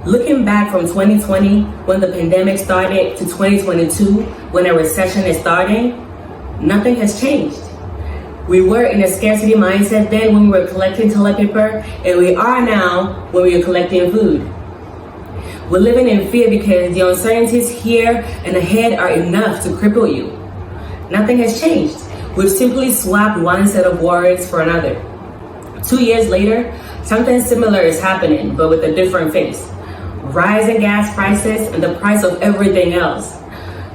Looking back from 2020, when the pandemic started, to 2022, when a recession is starting, nothing has changed. We were in a scarcity mindset then when we were collecting toilet paper, and we are now when we are collecting food. We're living in fear because the uncertainties here and ahead are enough to cripple you. Nothing has changed. We've simply swapped one set of worries for another. 2 years later, something similar is happening, but with a different face. Rising gas prices and the price of everything else.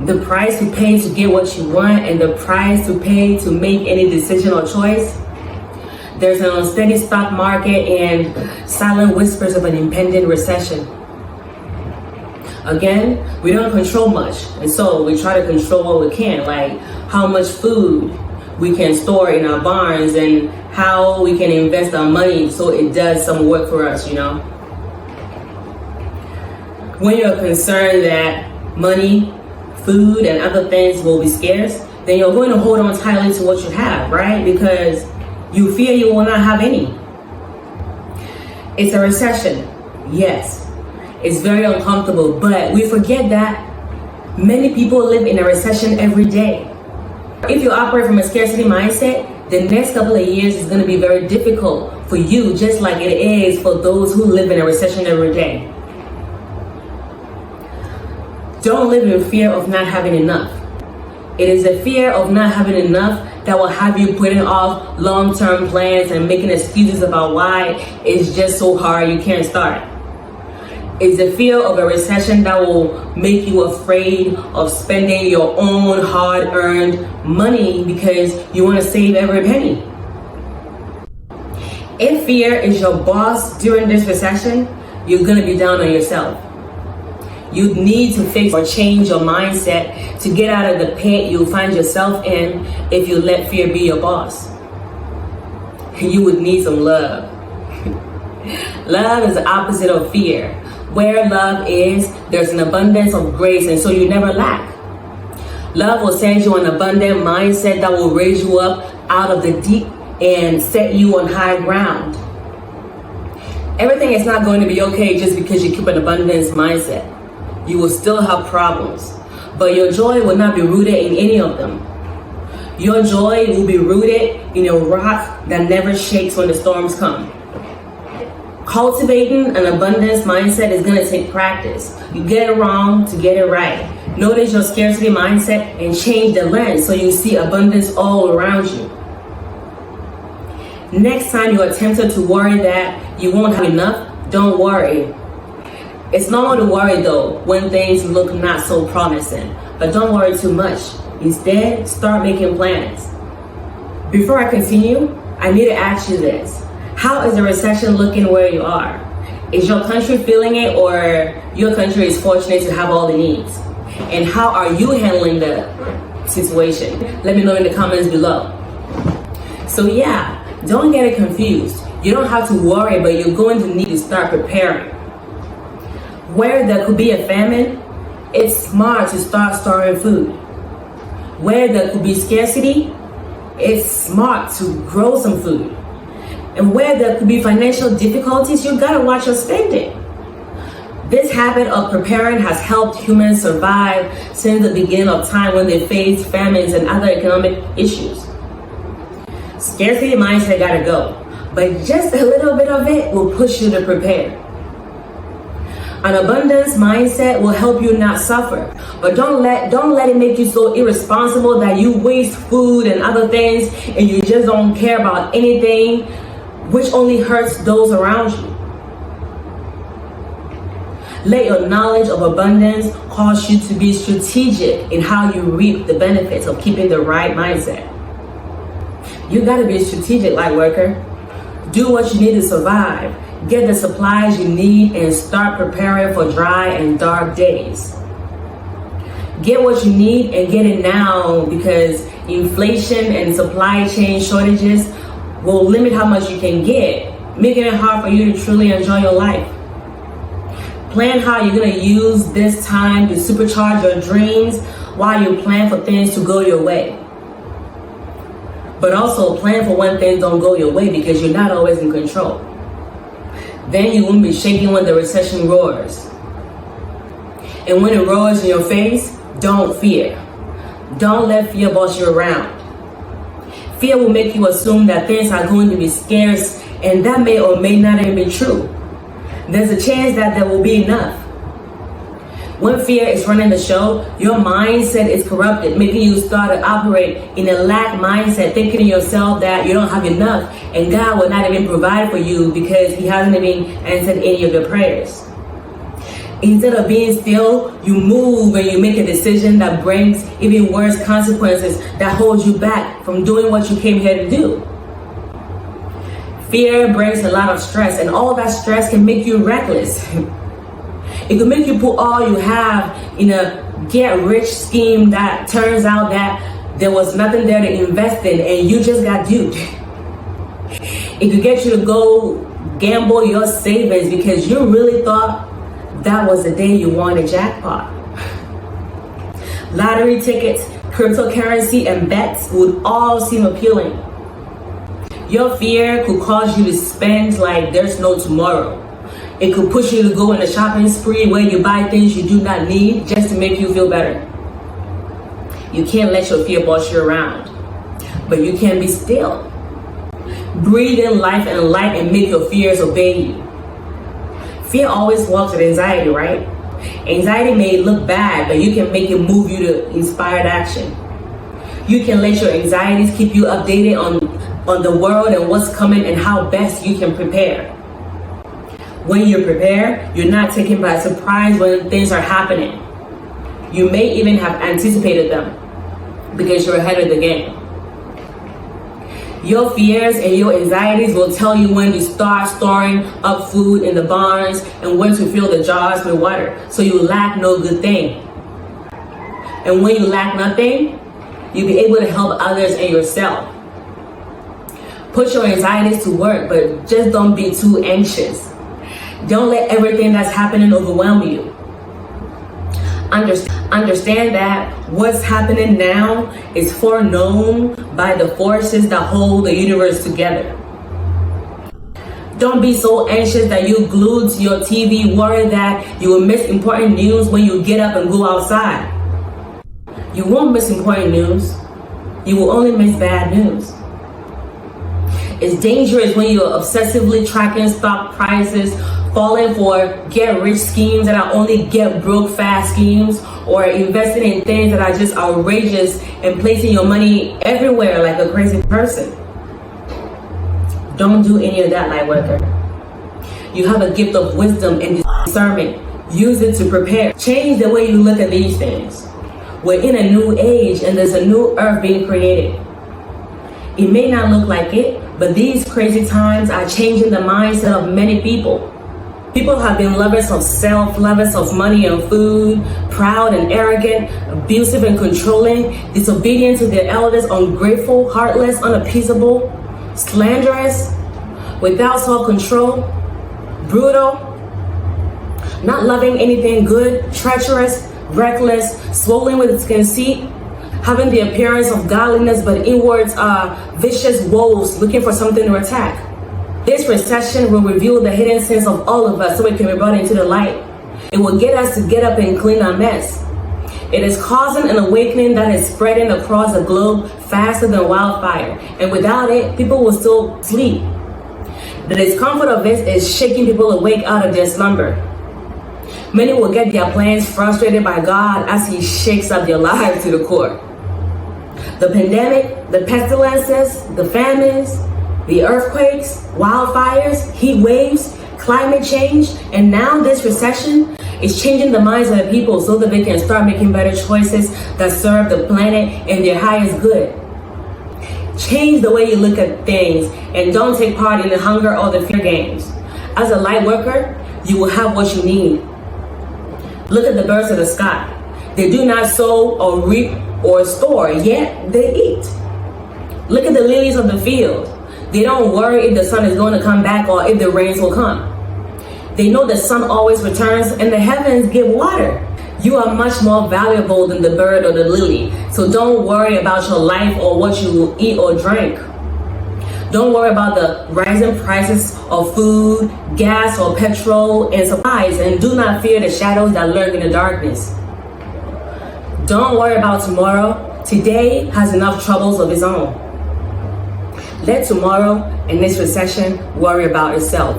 The price to pay to get what you want and the price to pay to make any decision or choice. There's an unsteady stock market and silent whispers of an impending recession. Again, we don't control much, and so we try to control what we can, like how much food we can store in our barns and how we can invest our money so it does some work for us, When you're concerned that money, food, and other things will be scarce, then you're going to hold on tightly to what you have, right? Because you fear you will not have any. It's a recession, yes. It's very uncomfortable, but we forget that many people live in a recession every day. If you operate from a scarcity mindset, the next couple of years is going to be very difficult for you, just like it is for those who live in a recession every day. Don't live in fear of not having enough. It is a fear of not having enough that will have you putting off long-term plans and making excuses about why it's just so hard you can't start. It's the fear of a recession that will make you afraid of spending your own hard-earned money because you want to save every penny. If fear is your boss during this recession, you're going to be down on yourself. You need to fix or change your mindset to get out of the pit you'll find yourself in if you let fear be your boss. You would need some love. Love is the opposite of fear. Where love is, there's an abundance of grace, and so you never lack. Love will send you an abundant mindset that will raise you up out of the deep and set you on high ground. Everything is not going to be okay just because you keep an abundance mindset. You will still have problems, but your joy will not be rooted in any of them. Your joy will be rooted in a rock that never shakes when the storms come. Cultivating an abundance mindset is going to take practice. You get it wrong to get it right. Notice your scarcity mindset and change the lens so you see abundance all around you. Next time you are tempted to worry that you won't have enough, don't worry. It's normal to worry though when things look not so promising, but don't worry too much. Instead, start making plans. Before I continue, I need to ask you this. How is the recession looking where you are? Is your country feeling it, or your country is fortunate to have all it needs? And how are you handling the situation? Let me know in the comments below. So yeah, don't get it confused. You don't have to worry, but you're going to need to start preparing. Where there could be a famine, it's smart to start storing food. Where there could be scarcity, it's smart to grow some food. And where there could be financial difficulties, you gotta watch your spending. This habit of preparing has helped humans survive since the beginning of time when they faced famines and other economic issues. Scarcity mindset gotta go, but just a little bit of it will push you to prepare. An abundance mindset will help you not suffer, but don't let it make you so irresponsible that you waste food and other things and you just don't care about anything, which only hurts those around you. Let your knowledge of abundance cause you to be strategic in how you reap the benefits of keeping the right mindset. You gotta be strategic, light worker. Do what you need to survive. Get the supplies you need and start preparing for dry and dark days. Get what you need and get it now, because inflation and supply chain shortages will limit how much you can get, making it hard for you to truly enjoy your life. Plan how you're going to use this time to supercharge your dreams while you plan for things to go your way. But also plan for when things don't go your way, because you're not always in control. Then you won't be shaking when the recession roars. And when it roars in your face, don't fear. Don't let fear boss you around. Fear will make you assume that things are going to be scarce, and that may or may not even be true. There's a chance that there will be enough. When fear is running the show, your mindset is corrupted, making you start to operate in a lack mindset, thinking to yourself that you don't have enough and God will not even provide for you because He hasn't even answered any of your prayers. Instead of being still, you move and you make a decision that brings even worse consequences that holds you back from doing what you came here to do. Fear brings a lot of stress, and all that stress can make you reckless. It can make you put all you have in a get-rich scheme that turns out that there was nothing there to invest in and you just got duped. It could get you to go gamble your savings because you really thought that was the day you won a jackpot. Lottery tickets, cryptocurrency, and bets would all seem appealing. Your fear could cause you to spend like there's no tomorrow. It could push you to go on a shopping spree where you buy things you do not need just to make you feel better. You can't let your fear boss you around, but you can be still. Breathe in life and light and make your fears obey you. Fear always walks with anxiety, right? Anxiety may look bad, but you can make it move you to inspired action. You can let your anxieties keep you updated on the world and what's coming and how best you can prepare. When you prepare, you're not taken by surprise when things are happening. You may even have anticipated them because you're ahead of the game. Your fears and your anxieties will tell you when to start storing up food in the barns and when to fill the jars with water so you lack no good thing. And when you lack nothing, you'll be able to help others and yourself. Put your anxieties to work, but just don't be too anxious. Don't let everything that's happening overwhelm you. Understand that what's happening now is foreknown by the forces that hold the universe together. Don't be so anxious that you're glued to your TV, worried that you will miss important news when you get up and go outside. You won't miss important news. You will only miss bad news. It's dangerous when you're obsessively tracking stock prices, falling for get-rich schemes that are only get-broke-fast schemes, or investing in things that are just outrageous and placing your money everywhere like a crazy person. Don't do any of that, light worker. You have a gift of wisdom and discernment. Use it to prepare. Change the way you look at these things. We're in a new age and there's a new earth being created. It may not look like it, but these crazy times are changing the mindset of many people. People have been lovers of self, lovers of money and food, proud and arrogant, abusive and controlling, disobedient to their elders, ungrateful, heartless, unappeasable, slanderous, without self-control, brutal, not loving anything good, treacherous, reckless, swollen with its conceit, having the appearance of godliness but inwards are vicious wolves looking for something to attack. This recession will reveal the hidden sins of all of us so it can be brought into the light. It will get us to get up and clean our mess. It is causing an awakening that is spreading across the globe faster than wildfire. And without it, people will still sleep. The discomfort of it is shaking people awake out of their slumber. Many will get their plans frustrated by God as He shakes up their lives to the core. The pandemic, the pestilences, the famines, the earthquakes, wildfires, heat waves, climate change, and now this recession is changing the minds of the people so that they can start making better choices that serve the planet and their highest good. Change the way you look at things and don't take part in the hunger or the fear games. As a light worker, you will have what you need. Look at the birds of the sky. They do not sow or reap or store, yet they eat. Look at the lilies of the field. They don't worry if the sun is going to come back or if the rains will come. They know the sun always returns and the heavens give water. You are much more valuable than the bird or the lily, so don't worry about your life or what you will eat or drink. Don't worry about the rising prices of food, gas, or petrol and supplies, and do not fear the shadows that lurk in the darkness. Don't worry about tomorrow. Today has enough troubles of its own. Let tomorrow and this recession worry about itself.